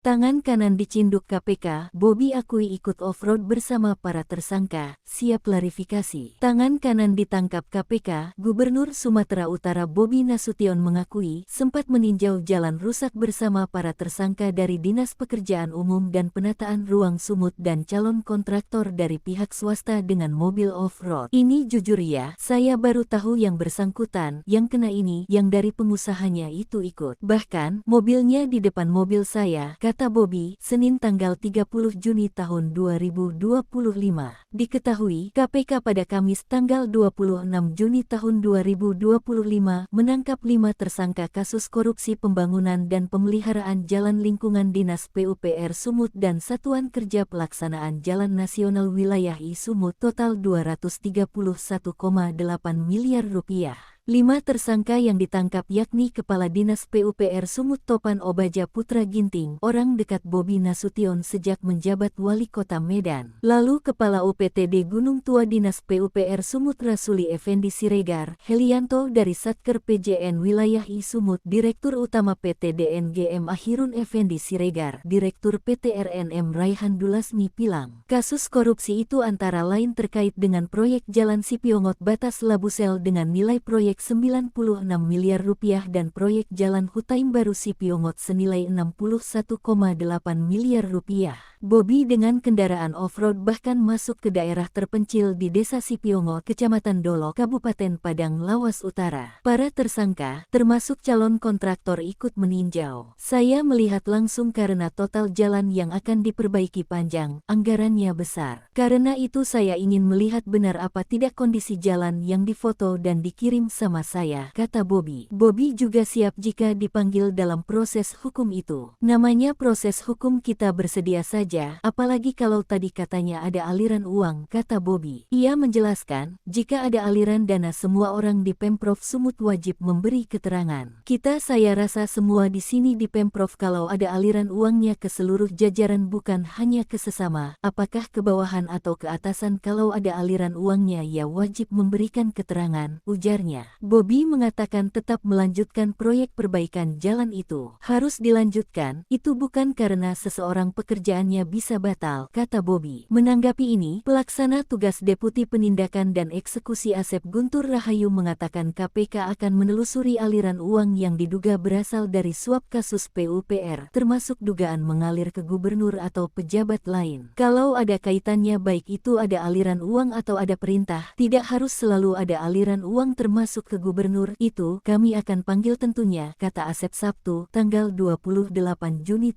Tangan kanan dicinduk KPK, Bobi akui ikut off-road bersama para tersangka, siap klarifikasi. Tangan kanan ditangkap KPK, Gubernur Sumatera Utara Bobi Nasution mengakui sempat meninjau jalan rusak bersama para tersangka dari Dinas Pekerjaan Umum dan Penataan Ruang Sumut dan calon kontraktor dari pihak swasta dengan mobil off-road. Ini jujur ya, saya baru tahu yang bersangkutan, yang kena ini, yang dari pengusahanya itu ikut. Bahkan, mobilnya di depan mobil saya, kata Bobi, Senin tanggal 30 Juni tahun 2025. Diketahui, KPK pada Kamis tanggal 26 Juni tahun 2025 menangkap 5 tersangka kasus korupsi pembangunan dan pemeliharaan jalan lingkungan Dinas PUPR Sumut dan Satuan Kerja Pelaksanaan Jalan Nasional Wilayah I Sumut total Rp231,8 miliar. 5 tersangka yang ditangkap yakni Kepala Dinas PUPR Sumut Topan Obaja Putra Ginting, orang dekat Bobi Nasution sejak menjabat Wali Kota Medan. Lalu Kepala UPTD Gunung Tua Dinas PUPR Sumut Rasuli Effendi Siregar, Helianto dari Satker PJN Wilayah I Sumut, Direktur Utama PT DNGM Ahirun Effendi Siregar, Direktur PT RNM Raihan Dulasmi Pilang. Kasus korupsi itu antara lain terkait dengan proyek Jalan Sipiongot Batas Labusel dengan nilai proyek Rp96 miliar dan proyek Jalan Hutaim Baru Sipiongot senilai Rp61,8 miliar. Bobi dengan kendaraan off-road bahkan masuk ke daerah terpencil di Desa Sipiongot, Kecamatan Dolok, Kabupaten Padang Lawas Utara. Para tersangka, termasuk calon kontraktor ikut meninjau. Saya melihat langsung karena total jalan yang akan diperbaiki panjang, anggarannya besar. Karena itu saya ingin melihat benar apa tidak kondisi jalan yang difoto dan dikirim sama saya, kata Bobi. Bobi juga siap jika dipanggil dalam proses hukum itu. Namanya proses hukum, kita bersedia saja, apalagi kalau tadi katanya ada aliran uang, kata Bobi. Ia menjelaskan, jika ada aliran dana semua orang di Pemprov Sumut wajib memberi keterangan. Saya rasa semua di sini di Pemprov kalau ada aliran uangnya ke seluruh jajaran bukan hanya ke sesama, apakah ke bawahan atau ke atasan, kalau ada aliran uangnya ya wajib memberikan keterangan, ujarnya. Bobi mengatakan tetap melanjutkan proyek perbaikan jalan itu. Harus dilanjutkan, itu bukan karena seseorang pekerjaannya bisa batal, kata Bobi. Menanggapi ini, pelaksana tugas Deputi Penindakan dan Eksekusi Asep Guntur Rahayu mengatakan KPK akan menelusuri aliran uang yang diduga berasal dari suap kasus PUPR, termasuk dugaan mengalir ke gubernur atau pejabat lain. Kalau ada kaitannya baik itu ada aliran uang atau ada perintah, tidak harus selalu ada aliran uang termasuk ke gubernur, itu kami akan panggil tentunya, kata Asep Sabtu, tanggal 28 Juni.